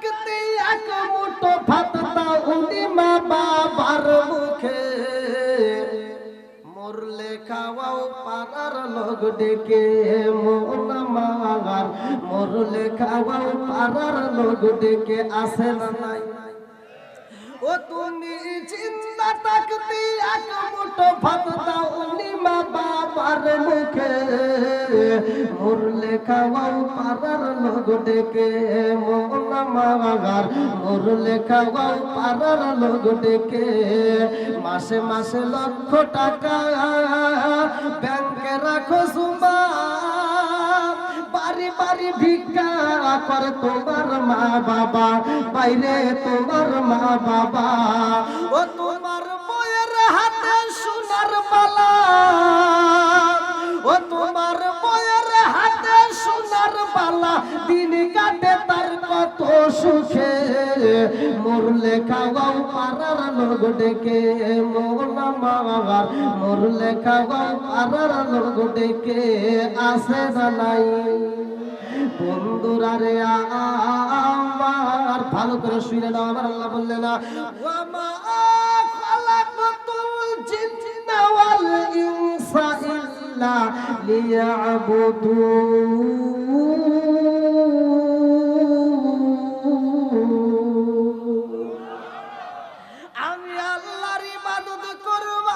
থাকতে এক মুঠো ভাত দাও উনি মা বাবার মুখে, মরলে খাওয়াও পাড়ার লোক ডেকে মন আমার, মরলে খাওয়াও পাড়ার লোক ডেকে, আসে না নাই? ও তুমি জিন্দা থাকতে এক মুঠো ভাত দাও উনি মা বাবার মুখে, মরলে খাওয়াও পাড়ার লোক ডেকে মন আমার, মরলে খাওয়াও পাড়ার লোক ডেকে। মাসে মাসে লক্ষ টাকা ব্যাংকে রাখো সুমা, বাড়ি বাড়ি ভিক্ষা করে তোমার মা বাবা, বাইরে তোমার মা বাবা। ও তোমার বইয়ের হাতে সোনার মালা, ও তোমার বইয়ের হাতে সোনার মালা, দিন কাটে তার কত সুখে, মরলে খাওয়াও পাড়ার লোক ডেকে মন আমার, মরলে খাওয়াও পাড়ার লোক ডেকে, আসে না নাই? বন্ধুরা রে আমার, ভালো করে শুনে নাও, আমার আল্লাহ বললেন না ওয়া মা খালাকাতুল জিন্না ওয়াল ইনসা ইল্লা লিয়াবুদুন। আমি আল্লাহর ইবাদত করব,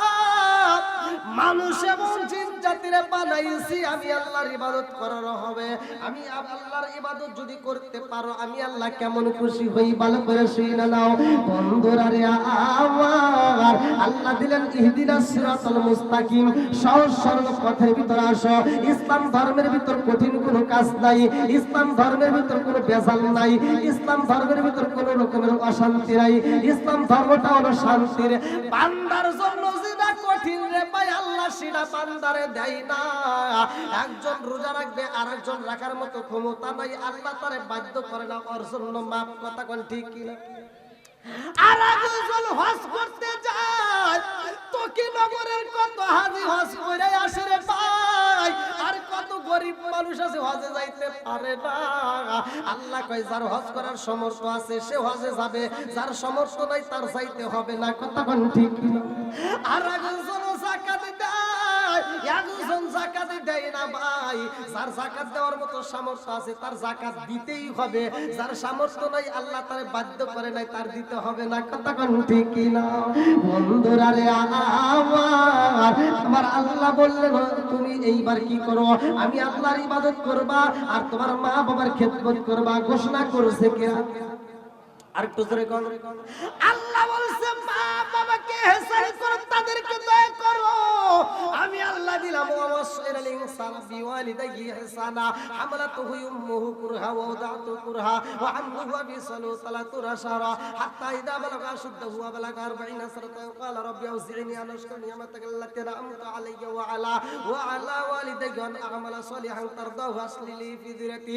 মানুষ এবং জিন জাতিরে বানাইছি আমি আল্লাহর ইবাদত করার হবে। আমি আল্লাহর ইবাদত যদি করতে পারো আমি আল্লাহ কেমন খুশি হই, ভালো করে শুনে নাও। বন্ধুরা রে আমার, আল্লাহ দিলেন ইহদিনাস সিরাতাল মুস্তাকিম, সহজ সরল পথের ভিতর আসো। ইসলাম ধর্মের ভিতর কঠিন কোনো কাজ নাই, ইসলাম ধর্মের ভিতর কোনো বেজাল নাই, ইসলাম ধর্মের ভিতর কোনো রকমের অশান্তি নাই। ইসলাম ধর্মটা হলো শান্তির। বান্দার জন্য যেটা কঠিন রে ভাই আল্লাহ সেটা বান্দারে দেয় না। একজন রোজা রাখবে আর একজন রাখার মতো ক্ষমতা নাই, আল্লাহ তারে বাধ্য করে না, ওর জন্য মাপ। কথা কোন ঠিক কি না? আর একজন হজ করতে যায়, তোকে নগরের কত হাজি হজ করে আসে রে ভাই, আর কত গরিব মানুষ আছে হজে যাইতে পারে না। আল্লাহ কয় যার হজ করার সামর্থ্য আছে সে হজে যাবে, যার সামর্থ্য নাই তার যাইতে হবে না। কথা কোন ঠিক কি না? আর একজন যাকাত দেয়, একজন যাকাত দেয় না ভাই। যার যাকাত দেওয়ার মতো সামর্থ্য আছে তার যাকাত দিতেই হবে, যার সামর্থ্য নাই আল্লাহ তারে বাধ্য করে নাই, তার দিতে হবে না। কথা কোন ঠিক কি না? বন্ধুরা রে আমার আল্লাহ বললেন তুমি এইবার কি করো, আমি আল্লাহর ইবাদত করবা আর তোমার মা বাবার খেদমত করবা। ঘোষণা করেছে কে? আর একটু জোরে কোন? আল্লাহ বলছে মা বাবাকে ইহসান করো, তাদেরকে দয়া করো। আমি আল্লাহ দিলাম ওয়াসাইনাল ইনসানা বিওয়ালিদাইহি ইহসানা, হামালাতুহু উম্মুহু কুরহা ওয়া ওয়াদাতু কুরহা ওয়া আমলুহু বিসালু সালাতু রাশারা হাত্তা ইযা বালাগা আশুদ্দাহু ওয়া বালাগা 40 সানাতান ক্বালা রাব্বি আউজি'নি আন আশকুরা নি'মাতাকা আল্লাতী আন'আমতা আলাইয়া ওয়া আলা ওয়ালিদাইয়া আন আ'মালা সালিহান তারদাহু আসলিলি ফি যুররিয়াতি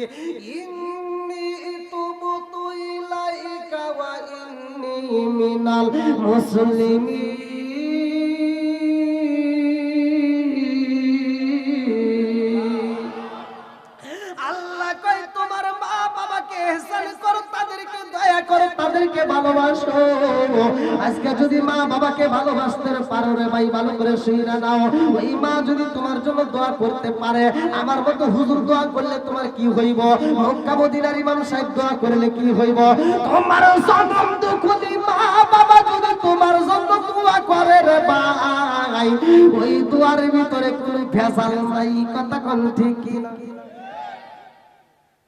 ইন্নী তুবতু ইলাইকা ওয়া ইন্নী মিনাল মুসলিমিন। আল্লাহ কয় তোমার মা বাবাকে ইহসান করো, তাদেরকে দয়া করো, তাদেরকে ভালোবাসো। আজকে যদি মা বাবাকে ভালোবাসতে পারো রে ভাই, ভালো করে শুনে নাও, ওই মা যদি তোমার জন্য দোয়া করতে পারে, আমার মতো হুজুর দোয়া করলে তোমার কি হইব? মক্কা মদিনার ইমাম সাহেব দোয়া করলে কি হইব? তোমার জনম দুঃখী মা বাবা যদি তোমার জন্য দোয়া করে রে ভাই, ওই দোয়ার ভিতরে কোনো ভেজাল নাই। কথা কোন ঠিক কি না?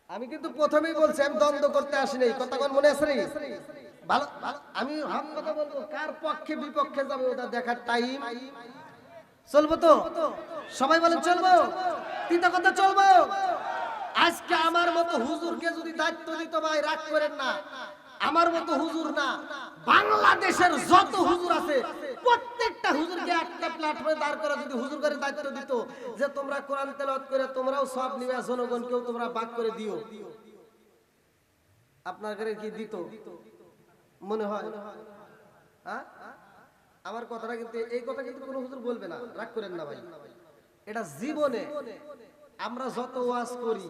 আমি কিন্তু প্রথমেই বলছি আমি দ্বন্দ্ব করতে আসিনি। কথা কোন মনে আছে রে? ভালো আমি হক কথা বলবো, কার পক্ষে বিপক্ষে যাবে ওটা দেখার টাইম। চলবো তো সবাই বলেন চলবো, তিনটা কথা চলবো। আজকে আমার মতো হুজুরকে যদি দায়িত্ব দিত ভাই রাগ করেন না, আমার মতো হুজুর না, বাংলাদেশের যত হুজুর আছে প্রত্যেকটা হুজুরকে একটা প্ল্যাটফর্মে দাঁড় করে যদি হুজুর করে দায়িত্ব দিত যে তোমরা কোরআন তেলাওয়াত করে তোমরাও সব নিবে, জনগণকেও তোমরা ভাগ করে দিও, আপনার ঘরে কি দিত মনে হয়? হ্যাঁ, আমার কথাটা কিন্তু এই কথা কিন্তু কোনো হুজুর বলবে না, রাগ করেন না ভাই। এটা জীবনে আমরা যত ওয়াজ করি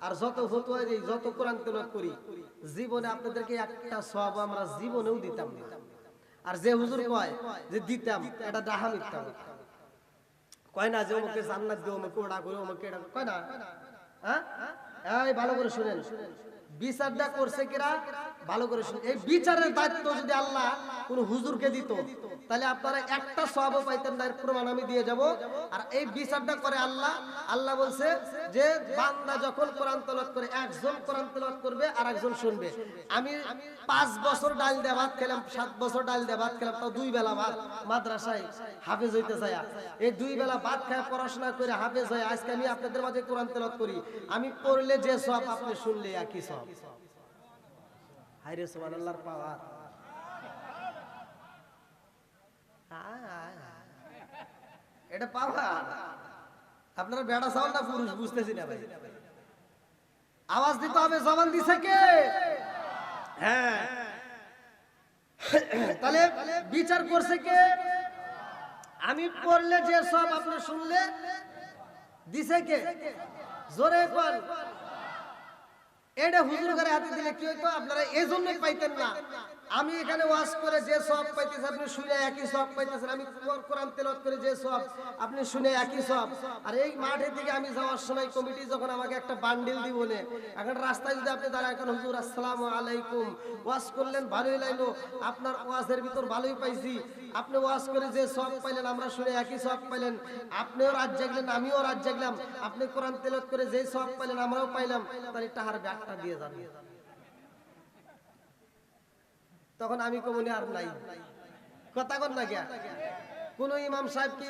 আর যত ফতোয়া দেই, যত কোরআন তেলাওয়াত করি, জীবনে আপনাদেরকে একটা সওয়াব আমরা জীবনেও দিতাম না। আর যে হুজুর কয় যে দিতাম, এটা ডাহা মিথ্যা কথা। কয় না যে ওমকে জান্নাত দিও, ওমকে ওড়া করে, ওমকে এটা কয় না। হ্যাঁ, এই ভালো করে শুনেন, বিচারটা করছে কিরা ভালো করে শুনেন। এই বিচারের দায়িত্ব যদি আল্লাহ কোন হুজুরকে দিত, তাহলে আপনারা একটা সওয়াবও পাইতেন না, এর প্রমাণ আমি দিয়ে যাব। আর এই বিচারটা করে আল্লাহ। আল্লাহ বলছে যে বান্দা যখন কোরআন তেলাওয়াত করে, একজন কোরআন তেলাওয়াত করবে আর একজন শুনবে। আমি 5 বছর ডাল দিয়ে ভাত খেলাম, 7 বছর ডাল দিয়ে ভাত খেলাম, তাও 2 বেলা ভাত মাদ্রাসায় হাফেজ হইতে যায়। এই 2 বেলা ভাত খায় পড়াশোনা করে হাফেজ হয়। আজকে আমি আপনাদের মাঝে কোরআন তেলাওয়াত করি, আমি পড়লে যে সওয়াব, আপনি শুনলে একই সওয়াব। হায়রে সুবহানাল্লাহর পাওয়ার। এটা পাওয়ার। আপনারা বেড়া চাওয়াল না পুরুষ বুঝতেছি না ভাই। আওয়াজ দিতে হবে, জবান দিছে কে? হ্যাঁ, তাহলে বিচার করছে কে? আমি পড়লে যে সব, আপনি শুনলে দিছে কে? জোরে কোন। এটা হুজুর করে হাতে দিলে কি হইতো? আপনারা এই জন্যই পাইতেন না। আমি এখানে ওয়াজ করে যে সওয়াব পাইতেছি, আপনি শুনে একই সওয়াব পাইতেছেন। আমি কোরআন তেলাওয়াত করে যে সওয়াব, আপনি শুনে একই সওয়াব। আর এই মাঠের দিকে আমি যাওয়ার সময় কমিটি যখন আমাকে একটা বান্ডিল দিব না, এখন রাস্তায় যদি আপনি দাঁড়ায়, এখন হুজুর আসসালামু আলাইকুম, ওয়াজ করলেন, ভালোই লাগলো, আপনার ওয়াজের ভিতর ভালোই পাইছি, আপনি ওয়াজ করে যে সওয়াব পাইলেন, আমরা শুনে একই সওয়াব পাইলেন, আপনিও রাত জাগলেন, আমিও রাত জাগলাম, আপনি কোরআন তেলাওয়াত করে যে সওয়াব পাইলেন, আমরাও পাইলাম, তাহলে টাহার ব্যাগটা দিয়ে যান। তখন আমি কমনি আর নাই কথা কর না গিয়া। কোন ইমাম সাহেব কি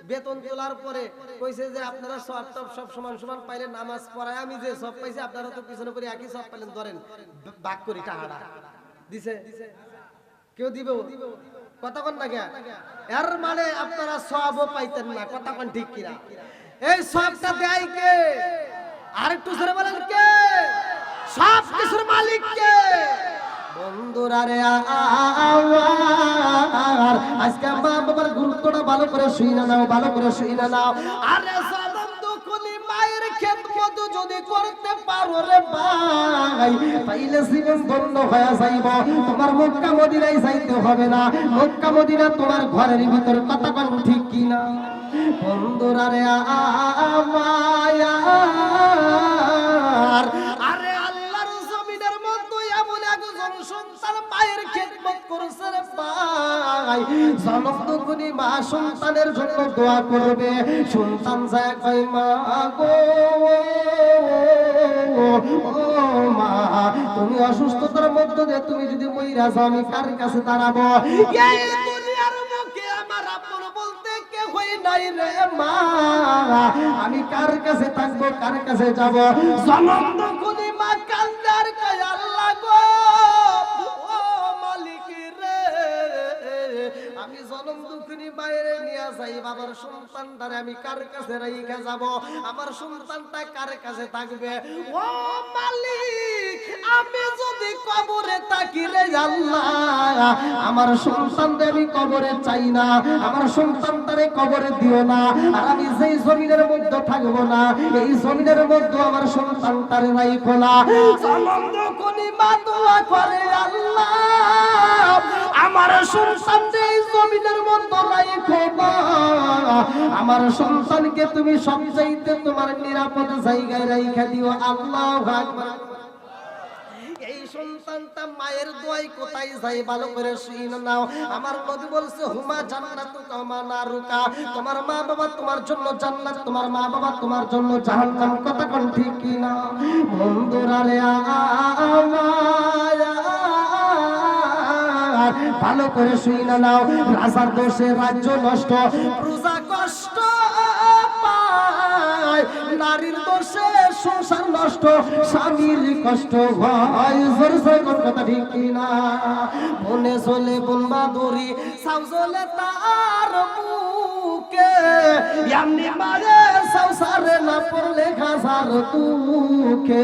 বেতন তোলার পরে কইছে যে আপনারা সব সব সমান সমান পাইলেন, নামাজ পড়ায় আমি যে সব পাইছি, আপনারা তো পিছনে করে একই সব পাইলেন, ধরেন ভাগ করি টাকাটা দিছে? কেউ দিবে? কথা কন না গিয়া। এর মানে আপনারা সবও পাইতেন না, কথা কন ঠিক কিনা? এই সবটা দেয় কে? আর একটু ধরে বলেন কে? সব কিছুর মালিক কে? বন্ধুরা রে আমার, আজকে মা বাবার গুরুত্বটা ভালো করে শুইনা নাও, ভালো করে শুইনা নাও। আরে সালাম দুকুলি মায়ের খেদমত যদি করতে পারো রে ভাই, তাইলে জীবন ধন্য হয়ে যাইব। তোমার মক্কা মদিনায় যাইতে হবে না, মক্কা মদিনা তোমার ঘরের ভিতর। কথা কোন ঠিক কি না? বন্ধুরা রে আমার, আরে আল্লাহর জমিনের মধ্যে এমন একজন সন্তান মায়ের খেদমত করছে রে ভাই, জনম দুগুনি মা সন্তানের জন্য দোয়া করবে। সন্তান যায় কই মা গো, ও মা, তুমি অসুস্থতার মধ্যে দিয়ে তুমি যদি মইরা যাও, আমি কার কাছে দাঁড়াবো? এই দুনিয়ার মুখে আমার আপন বলতে কে হই নাই রে মা, আমি কার কাছে থাকবো, কার কাছে যাব? জনম দুগুনি মা কান্দার কয় আল্লাহ গো, ও মালিক রে, আমি জনম দুঃখিনী বাইরে নিয়ে যাই, বাবার সন্তানটারে আমি কার কাছে রেখে যাব? আমার সন্তানটা কার কাছে থাকবে? ও মালিক, আমি যদি কবরে থাকি রে আল্লাহ, আমার সন্তানটা আমি কবরে চাই না, আমার সন্তানটারে কবরে দিও না। আর আমি যেই জমিনের মধ্যে থাকবো না, এই জমিনের মধ্যে আমার সন্তানটারে রাইখো না। জনম দুঃখিনী মা দোয়া করে আল্লাহ, আমার সন্তানকে এই জমিনের মধ্যে রাইখো না, আমার সন্তানকে তুমি সবচাইতে তোমার নিরাপদ জায়গায় রাইখা দিও। আল্লাহু আকবার। এই সন্তানটা মায়ের দোয়াই কোথায় যায় ভালো করে শুনে নাও। আমার নবী বলছে হুমা জান্নাতুকা ওয়া নারুকা, তোমার মা বাবা তোমার জন্য জান্নাত, তোমার মা বাবা তোমার জন্য জাহান্নাম। কথা কোন ঠিক কি না? বন্ধুরা রে আমার, ভালো করে শুনে নাও। রাজার দোষে রাজ্য নষ্ট, প্রজা কষ্ট পায়, নারীর দোষে সংসার নষ্ট, স্বামীর কষ্ট হয়। জোর জোর কথা ঠিক কিনা? বনে চলে বন বাদুরি, সাউ চলে তার বুকে, এমনি মারে সংসারে না পড়লে খাসার দুঃখে।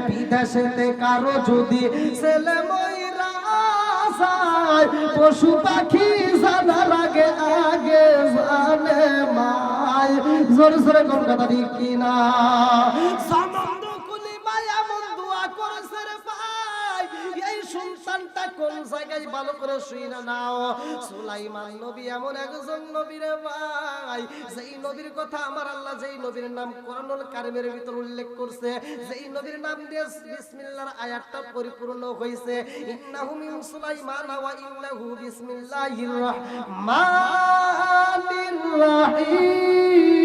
বিদেশেতে কারো যদি ছেলে মইরা যায়, পশু পাখি জানার আগে আগে জানে মায়। জোরে জোরে কোন কথা ঠিক কিনা? আছে রে ভাই, এই সন্তানটা কোন জায়গায় ভালো করে শুইনা নাও। সুলাইমান নবী এমন একজন নবী রে ভাই, যেই নবীর কথা আমার আল্লাহ যেই নবীর নাম কোরআনুল কারীমের ভিতর উল্লেখ করছে, যেই নবীর নাম দিয়ে বিসমিল্লাহর আয়াতটা পরিপূর্ণ হইছে, ইন্নাহু মিন সুলাইমান ওয়া ইন্নাহু বিসমিল্লাহির রহমানির রহিম।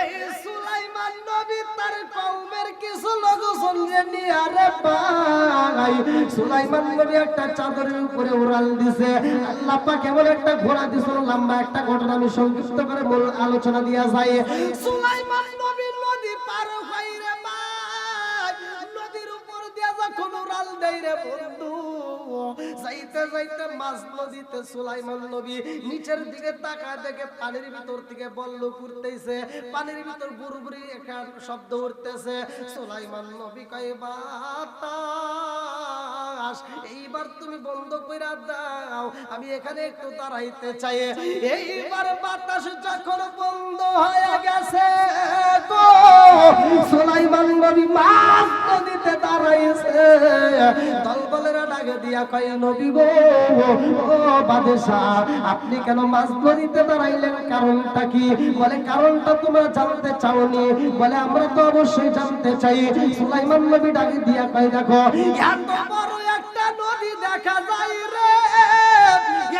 এই সুলাইমান নবী তার কওমের কিছু লোকজন নিয়ে রে ভাই, সুলাইমান নবী একটা চাদরের উপরে উড়াল দিছে। আল্লাহ পাক এমন একটা ঘোড়া দিছিল, লম্বা একটা ঘটনা আমি সংক্ষিপ্ত করে মূল আলোচনা দিয়া যাই। সুলাইমান নবী নদী পার হয় রে ভাই, নদীর উপর দিয়া যখন উড়াল দেয় রে বন্ধু, যাইতে যাইতে মাঝ নদীতে সুলাইমান নবী নিচের দিকে তাকায় দেখে পানির ভিতর থেকে বল্ল করতেছে, পানির ভিতর বুড়বুড়ি একটা শব্দ উঠতেছে। সুলাইমান নবী কয় বাতাস এইবার তুমি বন্ধ কইরা দাও, আমি এখানে একটু দাঁড়াইতে চাই। এইবার বাতাস যখন বন্ধ হয়ে গেছে গো, সুলাইমান নবী মাঝ নদীতে দাঁড়াইছে। দলবলেরা ডাকে দিয়া কয় নবী গো, ও বাদশাহ আপনি কেন মাঝ নদীতে দাঁড়াইলেন, কারণটা কি? বলে কারণটা তোমরা জানতে চাওনি? বলে আমরা তো অবশ্যই জানতে চাই। সুলাইমান নবী ডাকে দিয়া কয় দেখো এত বড় একটা নদী দেখা যায় রে,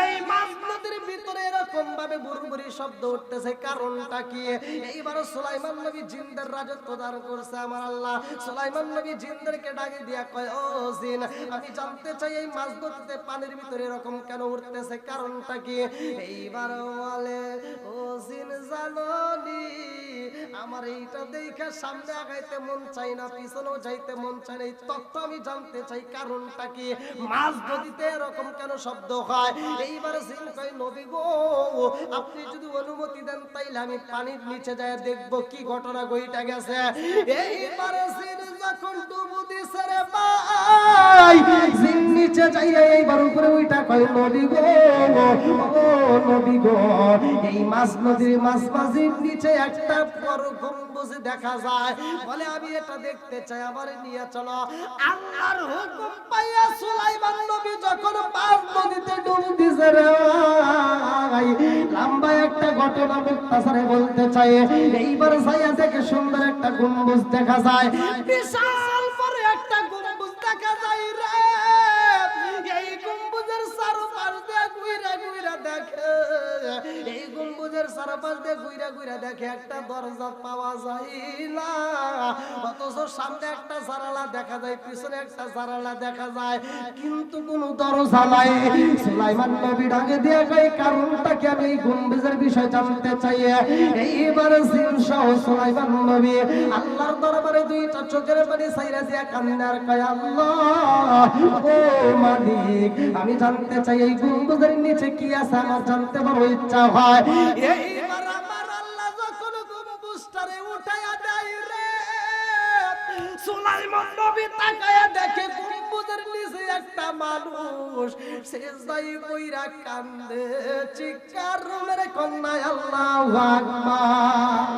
এই মাঝ নদীর ভিতরে এরকম ভাবে বুড়বুড়ি শব্দ উঠতেছে, কারণটা কি? এইবার সুলাইমান নবী জিনদের রাজত্ব দান করছে আমার আল্লাহ। সুলাইমান নবী জিনদেরকে ডাকে দিয়া কয় ও জিন, আমি জানতে চাই এই মাঝ নদীতে পানির ভিতরে এরকম কেন উঠতেছে, কারণটা কি? এইবার বলে ও জিন জানোনি, আমার এইটা দেখে সামনে আগাইতে মন চাই না, পিছনেও যাইতে মন চাই না, এই তথ্য আমি জানতে চাই, কারণটা কি? মাঝ নদীতে এরকম কেন শব্দ হয়? এইবার জিন কয় নবী গো, আপনি যদি অনুমতি দেন তাইলে আমি পানির নিচে যায় দেখবো কি ঘটনা ঘটে গেছে। এইবার জিন যখন ডুবু দিছে রে ভাই, জিন নিচে যাইয়া এইবার উপরে ওইটা কয় নবী গো, ও নবী গো, এই মাঝ নদীর মাঝির নিচে একটা বড় গম্বুজ দেখা যায়। বলে আমি এটা দেখতে চাই, আমার নিয়ে চলো। আল্লাহর হুকুম পাইয়া সুলাইমান নবী যখন মাঝ নদীতে ডুব দিছে রে ভাই, লম্বা একটা ঘটনা মুক্তাসারে বলতে চাই। এইবার যাইয়া দেখে সুন্দর একটা গম্বুজ দেখা যায়, বিশাল বড় একটা গম্বুজ দেখা যায় রে। এই গম্বুজের চারপাশ দিয়ে ঘুরে ঘুরে দেখে, এই গম্বুজের চারপাশ দিয়ে ঘুরে ঘুরে দেখে একটা দরজা পাওয়া যায় না, অথচ সামনে একটা জানালা দেখা যায়, পিছনে একটা জানালা দেখা যায়, কিন্তু কোনো দরজা নাই। সুলাইমান নবী ডাকে দিয়ে কয় কারণটা কি, আমি এই গম্বুজের বিষয় জানতে চাই। এইবার জিন সহ সুলাইমান নবী আল্লাহর দরবারে দুইটা চোখের পানি ছাইরা দিয়া কান্নার কয় আল্লাহ ও মালিক, আমি জানতে চাই এই গম্বুজের নিচে কি আছে, আমার জানতে বড় ইচ্ছা হয়। এইবার আমার আল্লাহ যখন গম্বুজটারে উঠায়া দেয় রে, সুলাইমান নবী তাকায়া দেখে গম্বুজের নিচে একটা মানুষ সেজদায় কইরা কান্দে, চিৎকার মেরে কন্যা আল্লাহু আকবার।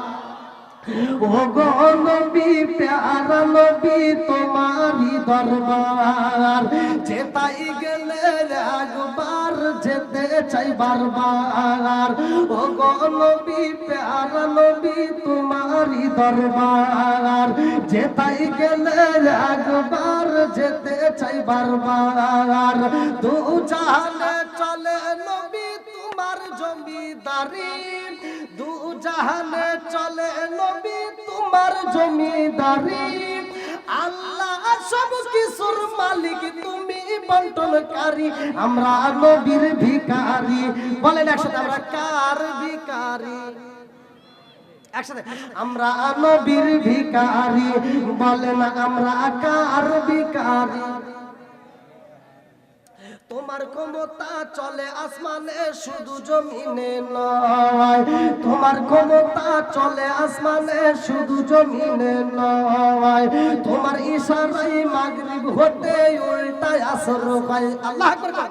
ও গো নবী প্যারা নবী তোমারি দরবার, যেতাই গেলে একবার যেতে চাই বারবার। ও গো নবী প্যারা নবী তোমারি দরবার, যেতাই গেলে একবার যেতে চাই বারবার। দু জাহানে চলে নবী তোমার জমিদারি, দু জাহানে চলে নবী তোমার জমিদারি, আল্লাহ সব কিছুর মালিক তুমি বন্টনকারী, আমরা নবীর ভিখারি। বলেন একসাথে আমরা কার ভিখারি? একসাথে আমরা নবীর ভিখারি। বলেন আমরা কার ভিখারি? তোমার ক্ষমতা চলে আসমানে শুধু জমিনে নয়, তোমার ক্ষমতা চলে আসমানে শুধু জমিনে নয়, তোমার ইশারায় মাগরিব হতে উল্টায় আসর হয়। আল্লাহু আকবার।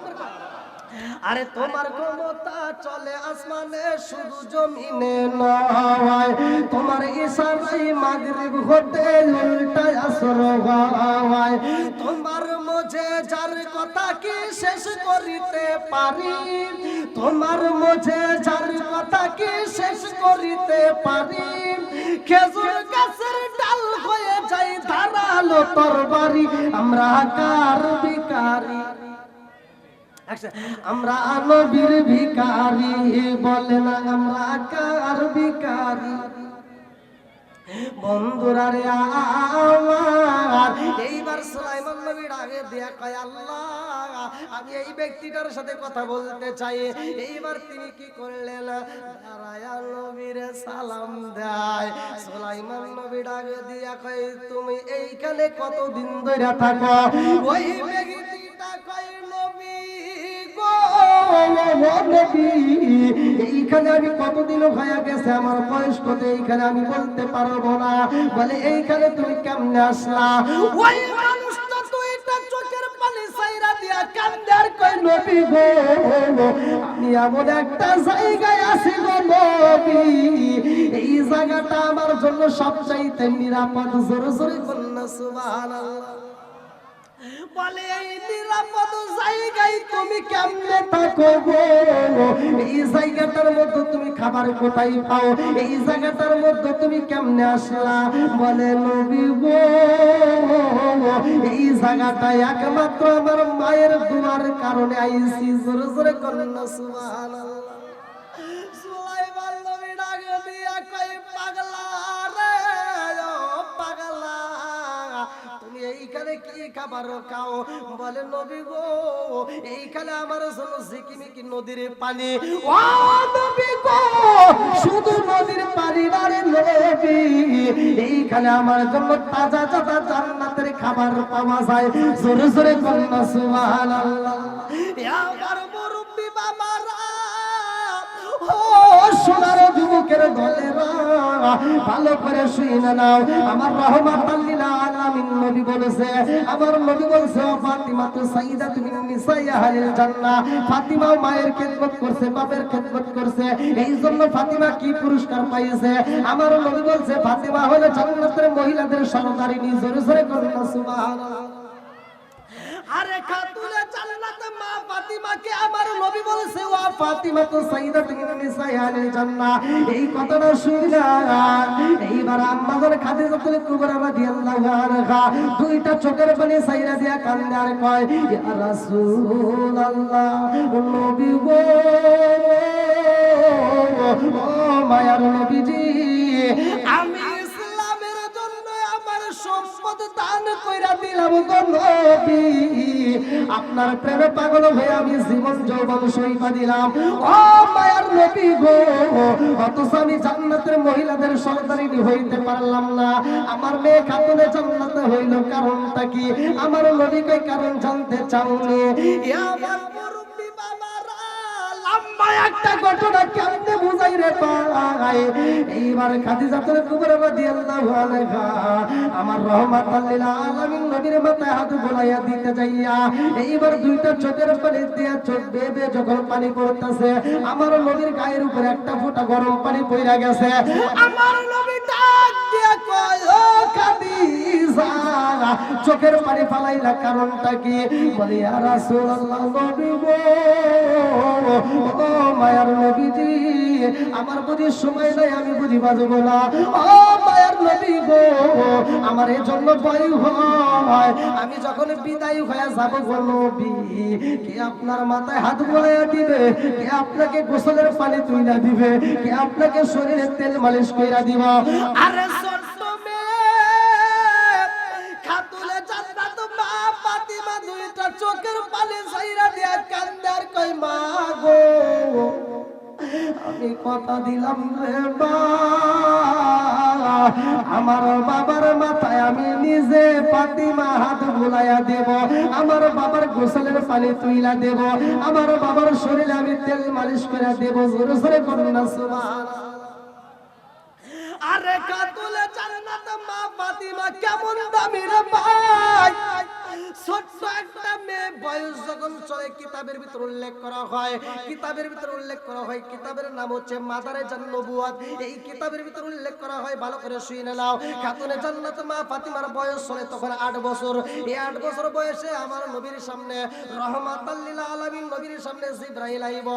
আরে তোমার ক্ষমতা চলে আসমানে শুধু জমিনে নয়, তোমার ইশারায় মাগরিব হতে উল্টায় আসর হয়। তোমার মধ্যে যার কথা কি শেষ করিতে পারি, তোমার মধ্যে যার কথা কি শেষ করিতে পারি। খেজুর গাছের ডাল হয়ে যায় ধারালো তরবারি, আমরা কার ভিখারি, আমরা নবীর ভিখারি, বলে না আমরা কার ভিখারি। বন্ধুরা রে আমার, এইবার সুলাইমান নবী ডাকে দিয়া কয় আল্লাহ আমি এই ব্যক্তিটার সাথে কথা বলতে চাই। এইবার তিনি কি করলেন, দাঁড়ায়া নবীর সালাম দেয়। সুলাইমান নবী ডাকে দিয়া কয় তুমি এইখানে কতদিন ধরে থাকো? ওই ব্যক্তিটা কয় নবী গো, এইখানে আমি কতদিন হয়ে গেছে, আমার বয়স কত এইখানে আমি বলতে পারবো না। বলে এইখানে তুমি কেমনে আসলা? ওই মানুষটা দুইটা চোখের পানি ছাইরা দিয়া কান্দে আর কয় নবী গো আমি এমন একটা জায়গায় আছি গো নবী, এই জায়গাটা আমার জন্য সবচাইতে নিরাপদ। জোরে জোরে বলনা সুবহানাল্লাহ। বলে এই নিরাপদ জায়গায় তুমি কেমনে থাকো গো? এই জায়গাটার মধ্যে তুমি খাবার কোথায় পাও? এই জায়গাটার মধ্যে তুমি কেমনে আসলা? বলে নবী গো এই জায়গাটা একমাত্র আমার মায়ের দুয়ার কারণে আইছি। জোরে জোরে কন্যা সুবহানাল্লাহ। সুলাইমান নবী ডাক দিয়া কই পাগলা রে ও পাগলা তুমি এইখানে কি খাবার খাও? বলে নবী গো এইখানে আমার জন্য ঝিকিমিকি নদীর পানি। ও নবী গো শুধু নদীর পানি না রে নবী, এইখানে আমার জন্য তাজা তাজা জান্নাতের খাবার পাওয়া যায়। জোরে জোরে কন্যা সুবহানাল্লাহ। আমার মুরব্বি বাবারা, ও সোনার যুবকের দলেরা ভালো করে শুনে নাও। আমার রাহমাতাল লিল আলামিন নবী বলেছে, আমার নবী বলেছে ফাতিমা তো সাইয়্যিদাতু মিন নিসাই আহলিল জান্নাহ। ফাতিমা মায়ের খেদমত করছে, বাপের খেদমত করছে, এইজন্য ফাতিমা কি পুরস্কার পাইছে? আমার নবী বলেছে ফাতিমা হলো জান্নাতের মহিলাদের সরদারিনী। জোরে জোরে করুন সুবহানাল্লাহ। আরে খাতুনে জান্নাতে মা ফাতিমাকে আমার নবী বলেছে ওয়া ফাতিমা তো সাইয়্যিদাতু মিন নিসাই আহলিল জান্নাহ। এই কথাটা শুনলা এইবার আম্মাদের খাদিজাতুল কুবরা রাদিয়াল্লাহু আনহা দুইটা চোখের পানি ছাইরা দিয়া কান্দে আর কয় ইয়া রাসূলুল্লাহ নবী গো ও মায়ার নবীজি, আমি ইসলামের জন্য আমার সম্পদ দান কইরা দিলাম গো নবী, আপনার প্রেমে পাগল হয়ে আমি জীবন যৌবন সইবা দিলাম। ও মায়ার নবী গো অথচ আমি জান্নাতের মহিলাদের সরদারিনী হইতে পারলাম না। আমার মেয়ে খাতুনে জান্নাতে হইল কারণটা কি? আমার নবী কই কারণ জানতে চাওনি? আমার মুরব্বি বাবারা লম্বা একটা ঘটনা কেমনে বুঝাই রে পাই। এইবার খাদিজাতুল কুবরা রাদিয়াল্লাহু আনহা আমার রাহমাতাল লিল আলামিন নবীর মাথায় হাত বুলাইয়া দিতে যাইয়া এইবার দুইটা চোখের পানি দিয়া চোখ বেবে যখন পানি পড়তেছে, আমার নবীর গায়ের উপরে একটা ফোঁটা গরম পানি পড়া গেছে। আমার নবী ডাক দিয়া কয় ও খাদিজা চোখের পানি ফালাইলা কারণটা কি? বলে ইয়া রাসূলুল্লাহ নবী গো ও মায়ার নবীজি আমার বুঝি সময় নাই, আমি বুঝি বাজবো না। ও মায়ার নবী গো আমার এই জন্য ভয় হয়, আমি যখন বিদায় হয়ে যাব গো নবী কে আপনার মাথায় হাত বুলাইয়া দিবে, কে আপনাকে গোসলের পানি তুইলা দিবে, কে আপনাকে শরীরে তেল মালিশ কইরা দিব? আরে ছোট্ট মেয়ে খাতুনে জান্নাত মা ফাতিমা দুইটা চোখের পানি ছাইরা দিয়া কান্দে আর কই মা গো আমি কথা দিলাম রে মা, আমার বাবার মাথায় আমি নিজে ফাতিমা হাত বুলাইয়া দেব, আমার বাবার গোসলের পানি তুইলা দেব, আমার বাবার শরীরে আমি তেল মালিশ করে দেব। জোরে জোরে করুন না সুবহানাল্লাহ। আরে খাতুনে জান্নাত মা ফাতিমা কেমন দামি রে ভাই, ছোট্ট একটা মেয়ে বয়স যখন চলে কিতাবের ভিতর উল্লেখ করা হয়, কিতাবের ভিতর উল্লেখ করা হয়, কিতাবের নাম হচ্ছে মাদারে জান্নবুয়াত। এই কিতাবের ভিতর উল্লেখ করা হয়, ভালো করে শুনে নাও। খাতুনে জান্নাত মা ফাতিমার বয়স চলে তখন 8 বছর। এই 8 বছর বয়সে আমার নবীর সামনে রহমাতাল লিল আলামিন নবীর সামনে জিবরাইল আইব।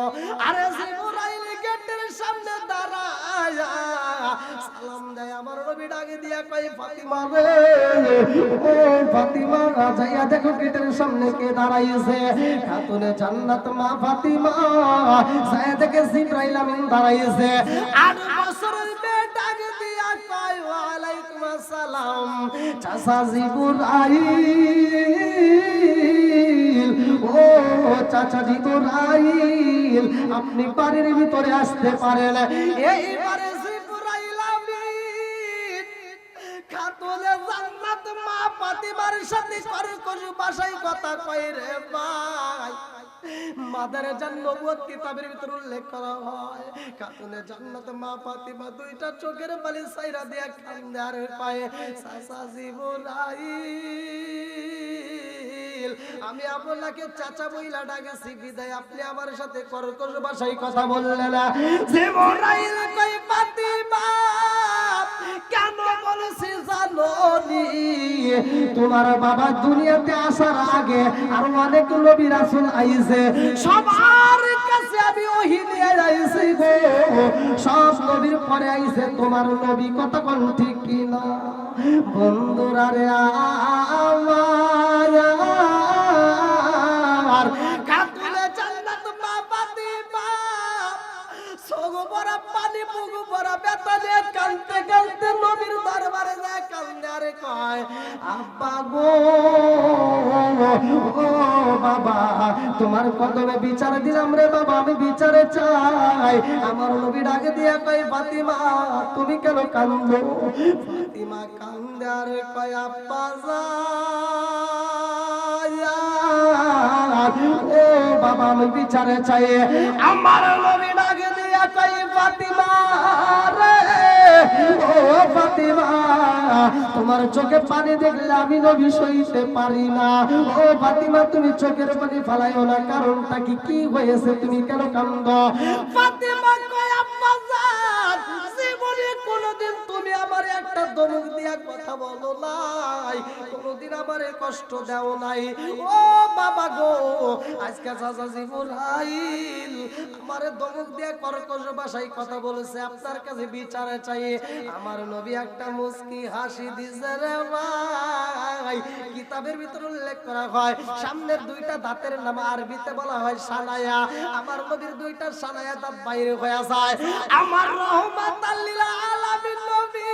আরে জিবরাইল গেটের সামনে দাঁড়ায় সালাম দেয়, আমার নবী ডাকে দিয়া কয় ফাতিমা রে, ও ফাতিমা, যাইয়া দেখো গেটের সামনে কে দাঁড়াইছে। খাতুনে জান্নাত মা ফাতিমা যাইয়া দেখে জিবরাইল আমিন দাঁড়াইছে। 8 বছরের মেয়ে ডাকে দিয়া কয় ওয়ালাইকুম আসসালাম চাচা জিবরাইল, ও চাচা জিবরাইল, আপনি বাড়ির ভিতরে আসতে পারেন। এইবারে জিবরাইল আমিন খাতুনে জান্নাত মা ফাতিমার সাথে করে ভাষায় কথা কয় রে ভাই। মাদারে জান্নবুয়াত কিতাবের ভিতর উল্লেখ করা হয়, খাতুনে জান্নাত মা ফাতিমা দুইটা চোখের পানি ছাইরা দিয়া কান্দে আর কয় চাচা জিবরাইল, আমি আপনাকে চাচা বইলা ডাকেছি বিদায়, আপনি আমার সাথে কর্কশ ভাষায় কথা বললেন না। জিবরাইল কই ফাতিমা কেন বলছি জানো নি, তোমার বাবা দুনিয়াতে আসার আগে আর অনেক নবী রাসূল আইছে, সবার কাছে আমি ওহী নিয়ে আইছি গো, সব নবীর পরে আইছে তোমার নবী, কথা কোন ঠিক কি না বন্ধুরা রে আমার। খাতুনে জান্নাত মা ফাতিমা চোখ ভরা পানি বুক ভরা ব্যথা নিয়ে কাঁদতে কাঁদতে নবীর দরবারে যায় কান্দে আরে কয় আব্বা গো, ও বাবা, তোমার কদমে বিচার দিলাম রে বাবা, আমি বিচারে চাই। আমার নবী ডাকে দিয়া কয় ফাতিমা তুমি কেন কান্দো? ফাতিমা কান্দে আরে কয় আব্বা ও বাবা আমি বিচারে চাই। আমার নবী ডাকে দিয়া কয় ফাতিমা রে, ও ফাতিমা, তোমার চোখে পানি দেখলে আমি নবী সইতে পারি না। ও ফাতিমা তুমি চোখের পানি ফেলাইও না, কারণটা কি হয়েছে, তুমি কেন কান্দো? ফাতিমা কয় আব্বা জান, জীবনে কোনদিন তুমি আমারে একটা ধমক দিয়া কথা বলো নাই, কোনদিন আমারে কষ্ট দাও নাই। ও বাবা গো, আজকে চাচা জিবরাইল আমারে ধমক দিয়া কর্কশ ভাষায় কথা বলেছে, আপনার কাছে বিচারে চাই। আমার নবী একটা মুস্কি হাসি দিছে রে ভাই। কিতাবের ভিতরে উল্লেখ করা হয় সামনের দুইটা দাঁতের নাম আরবিতে বলা হয় সানায়া। আমার নবীর দুইটা সানায়া দাঁত বাইরে হয়ে যায়। আমার রহমাতাল লিল আলামিন নবী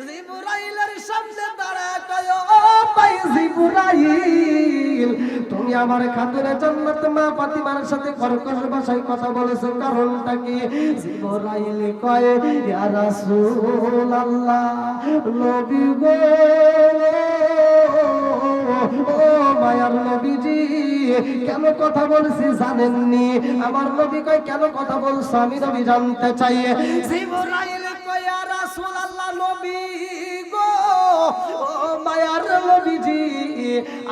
জিবরাইলের সামনে দাঁড়ায় কয় ও ভাই জিবরাইল, তুমি আমার খাতুনে জান্নাত মা ফাতিমার সাথে কর্কশ ভাষায় কথা বলেছো, কারণটা কি? জিবরাইল কয় ইয়া রাসূলুল্লাহ, নবী গো, ও মায়ার নবীজি, কেন কথা বলছি জানেননি? আমার নবী কয় কেন কথা বলছো আমি নবী জানতে চাই। জিবরাইল কয় ইয়া রাসূলুল্লাহ, নবী গো, ও মায়ার নবীজি,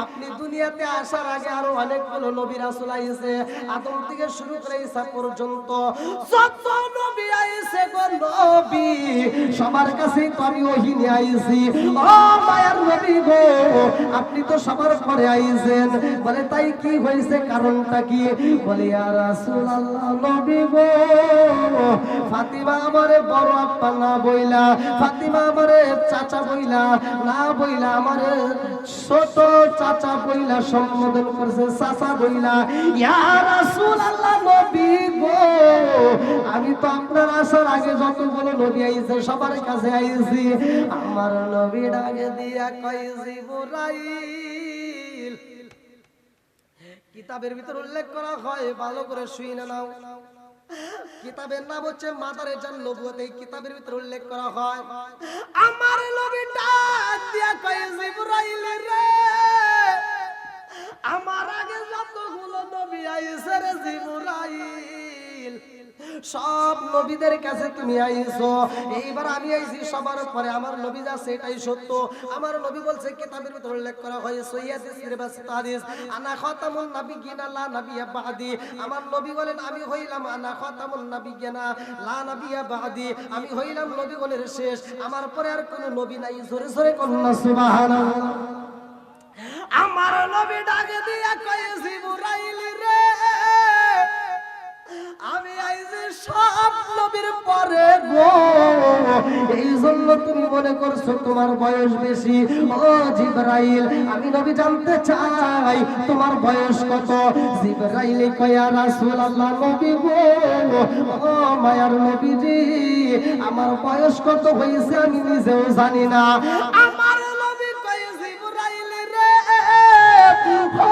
আপনি দুনিয়াতে আসার আগে আরো অনেকগুলো নবী রাসূল আইছে, আদম থেকে শুরু করে ঈসা পর্যন্ত যত নবী আইছে গো নবী, সবার কাছে তো আমি ওহী নিয়ে আইছি। ও মায়ার নবী গো, আপনি তো সবার পরে আইছেন, বলে তাই কি হয়েছে, কারণটা কি? বলে ইয়া রাসূলুল্লাহ, নবী গো, ফাতিমা আমারে বড় আব্বা না বইলা, ফাতিমা আমারে চাচা বইলা না বইলা, আমারে ছোট চাচা বইলা সম্বোধন করছে, চাচা বইলা। ইয়া রাসূলুল্লাহ, নবী গো, আমি তো আপনার আসার আগে যতগুলো নবী আইছে সবার কাছে আইছি। আমার নবী ডাকে দিয়া কয় জিবরাইল, কিতাবের ভিতর উল্লেখ করা হয়, ভালো করে শুনে নাও। কিতাবের নাম হচ্ছে মাদারে জান্নবুয়াত। এই কিতাবের ভিতর উল্লেখ করা হয় আমার নবী ডাক দিয়া কয় জিবরাইল রে, আমার আগে যতগুলো নবী আইছে রে জিবরাইল, সব নবীদের কাছে তুমি আইছো, এইবার আমি আইছি সবার পরে। আমার নবী যা সেটাই সত্য। আমার নবী বলছে, কিতাবের ভিতরে উল্লেখ করা হয় সহিহাদিস সিরাবাস হাদিস, আনা খাতামুন নাবিয়্যিনা লা নাবিয়্যা বাদি। আমার নবী বলেন, আমি হইলাম আনা খাতামুন নাবিয়্যিনা লা নাবিয়্যা বাদি, আমি হইলাম নবীগণের শেষ, আমার পরে আর কোনো নবী নাই। জোরে জোরে কন্না সুবহানাল্লাহ। আমার নবী ডাকে দিয়া কয়, জিবরাইল রে, আমি আইছি সব নবীর পরে গো, এই জন্য তুমি মনে করছো তোমার বয়স বেশি। ও জিবরাইল, আমি নবী জানতে চাই তোমার বয়স কত? জিবরাইল কয়, ইয়া রাসূলুল্লাহ, নবী গো, ও মায়ার নবীজি, আমার বয়স কত হয়েছে আমি নিজেও জানি না। আমার নবী কয়, জিবরাইল রে, ও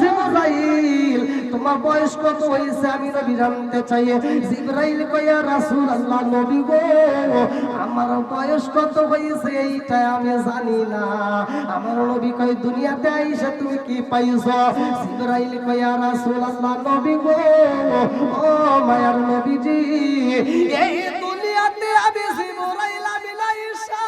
জিবরাইল, তোমার বয়স কত হয়েছে আমি নবী জানতে চাই। জিবরাইল কয়, ইয়া রাসূলুল্লাহ, নবী গো, আমার বয়স কত হয়েছে এইটা আমি জানি না। আমার নবী কয়, দুনিয়াতে আইসা তুমি কি পাইছো? জিবরাইল কয়, ইয়া রাসূলুল্লাহ, নবী গো, ও মায়ার নবীজি, এই দুনিয়াতে আমি জিবরাইল আমি আইসা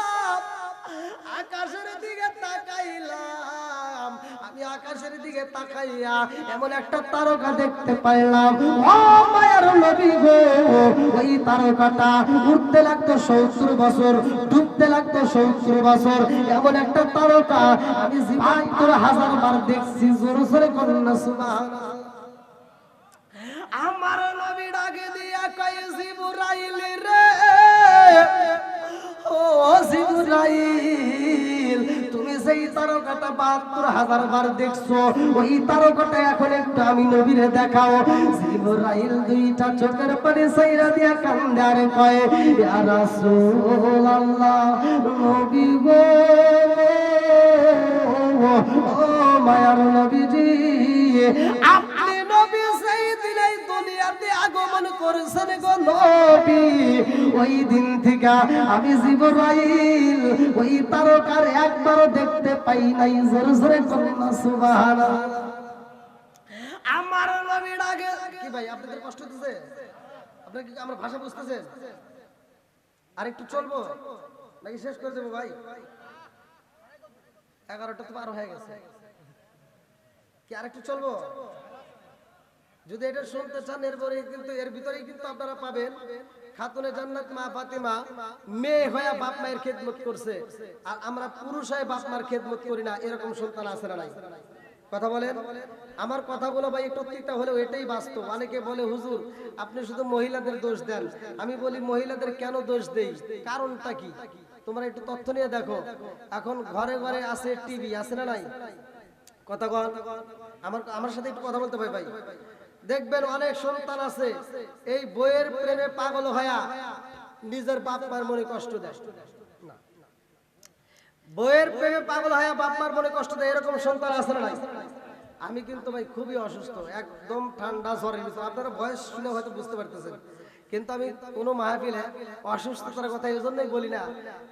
আকাশের দিকে তাকাইলাম, আমি আকাশের দিকে তাকাইয়া এমন একটা তারকা দেখতে পাইলাম। ও মায়ার নবী গো, ওই তারকাটা উঠতে লাগতো 70 বছর, ডুবতে লাগতো 70 বছর। এমন একটা তারকা আমি ৭২,০০০ বার দেখছি। জোরে জোরে কন্না সুবহানাল্লাহ। আমার নবী ডাকে দিয়া কয়, জিবরাইল রে, ও জিবরাইল, তুমি যেই তারকাটা ৭২,০০০ বার দেখছো, ওই তারকাটা এখন একটু আমি নবীরে দেখাও। জিবরাইল দুইটা চোখের পানি ছাইরা দিয়া কান্দে আর কয়, ইয়া রাসূলুল্লাহ, নবী গো, ও মায়ার নবীজি, আপনি নবী সেই দিনেই দুনিয়াতে আগমন করেছেন গো নবী। ওই দিন থেকে আমি জিবরাইল ওই তারকার একবারও দেখতে পাই নাই। জোরে জোরে কন্না সুবহানাল্লাহ। আমার নবী ডাকে, কি ভাই আপনাদের কষ্ট হচ্ছে? আপনারা কি আমার ভাষা বুঝতেছেন? আরেকটু চলবো নাকি শেষ করে দেবো ভাই? 11টা তো পার হয়ে গেছে, কি আরেকটু চলবো? যদি এটা শুনতে চান, এরপরে কিন্তু এর ভিতরেই কিন্তু আপনারা পাবেন খাতুনে জান্নাত মা ফাতেমা মেয়ে হয়ে বাপ মায়ের খেদমত করছে, আর আমরা পুরুষ হয়ে বাপ মার খেদমত করি না, এরকম সন্তান আছে না নাই? কথা বলেন। আমার কথাগুলো ভাই একটু তিতা হলেও এটাই বাস্তব। অনেকে বলে, হুজুর আপনি শুধু মহিলাদের দোষ দেন। আমি বলি, মহিলাদের কেন দোষ দেই, কারণটা কি? তোমরা একটু তথ্য নিয়ে দেখো। এখন ঘরে ঘরে আছে টিভি, আছে না নাই? কথা কন, আমার সাথে একটু কথা বলতে ভাই। দেখবেন অনেক সন্তান আছে এই বইয়ের প্রেমে পাগল হয়া নিজের বাপ মার মনে কষ্ট দেয়। বইয়ের প্রেমে পাগল হয়া বাপ মার মনে কষ্ট দেয়, এরকম সন্তান আছে না নাই? আমি কিন্তু ভাই খুবই অসুস্থ, একদম ঠান্ডা জ্বরের ভিতর। আপনারা বয়স শুনে হয়তো বুঝতে পারতেছেন, কিন্তু আমি কোনো মাহফিলে অসুস্থতার কথা এই জন্যই বলি না,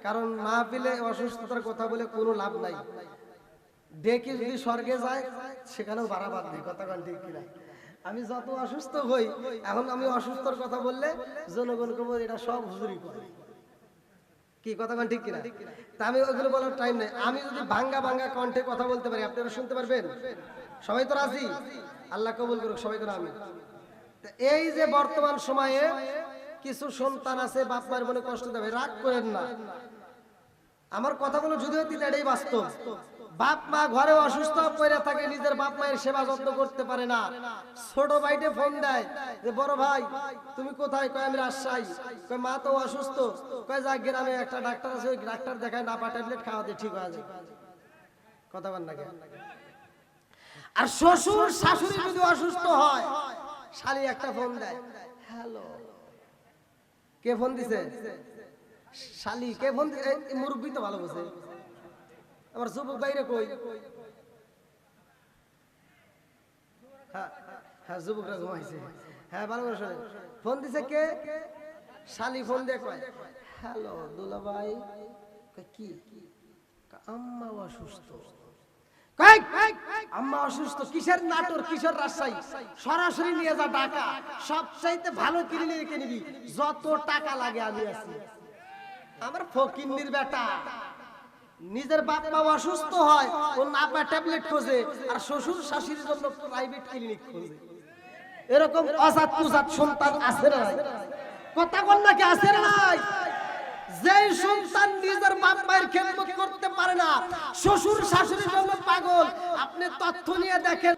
কারণ মাহফিলে অসুস্থতার কথা বলে কোনো লাভ নাই। ডেকে যদি স্বর্গে যায় সেখানেও বাড়াবার নেই। কথা কন ঠিক কিনা? আমি যত অসুস্থ হই, এখন আমি অসুস্থর কথা বললে জনগণ কব এটা সব হুজুরি করে। কি কথা কন ঠিক কিনা? তা আমি ওইগুলো বলার টাইম নেই। আমি যদি ভাঙ্গা ভাঙ্গা কণ্ঠে কথা বলতে পারি, আপনারা শুনতে পারবেন? সবাই তো রাজি? আল্লাহ কবুল করুক সবাইকে। আমি এই যে বর্তমান সময়ে কিছু সন্তান আছে বাপ মায়ের মনে কষ্ট দেবে, রাগ করেন না। আমার কথাগুলো যদিও তিতা, এটাই বাস্তব। বাপ মা ঘরে অসুস্থ পড়ে থাকে, নিজের বাপ মায়ের সেবা যত্ন করতে পারে না। ছোট ভাইটে ফোন দেয় যে, বড় ভাই তুমি কোথায়? কয় আমি রাজশাহী। কয় মা তো অসুস্থ। কয় যা গ্রামে একটা ডাক্তার আছে, ওই ডাক্তার দেখায়, না পা ট্যাবলেট খাওয়াতে ঠিক হয়ে যায়। কথা বল না কেন? আর শ্বশুর শাশুড়ি যদি অসুস্থ হয়, শালি একটা ফোন দেয়, হ্যালো, কে ফোন দিছে? শালি কে ফোন দিছে? মুরব্বী তো ভালো বোঝে। আমার যুবক বাইরে কই? হ্যাঁ যুবকরা ঘুমাইছে। হ্যাঁ ভালো করে শোনেন, ফোন দিছে কে? শালি ফোন দিয়ে কয়, হ্যালো দুলা ভাই। কি? আম্মা অসুস্থ। আম্মা অসুস্থ, কিসের নাটোর, কিসের রাজশাহী, সরাসরি নিয়ে যা ঢাকা, সবচাইতে ভালো ক্লিনিকে নিবি, যত টাকা লাগে আমি আছি। আমার ফকিন্নির বেটা নিজের বাপ মা অসুস্থ হয়, ও না পায় ট্যাবলেট খোঁজে, আর শ্বশুর শাশুড়ির জন্য প্রাইভেট ক্লিনিক খোঁজে। এরকম অজাত কুজাত সন্তান আছে না নাই? কথা বল নাকি, আছে না নাই? যে সন্তান নিজের বাপ মায়ের খেদমত করতে পারে না, শ্বশুর শাশুড়ির জন্য পাগল, আপনি তথ্য নিয়ে দেখেন।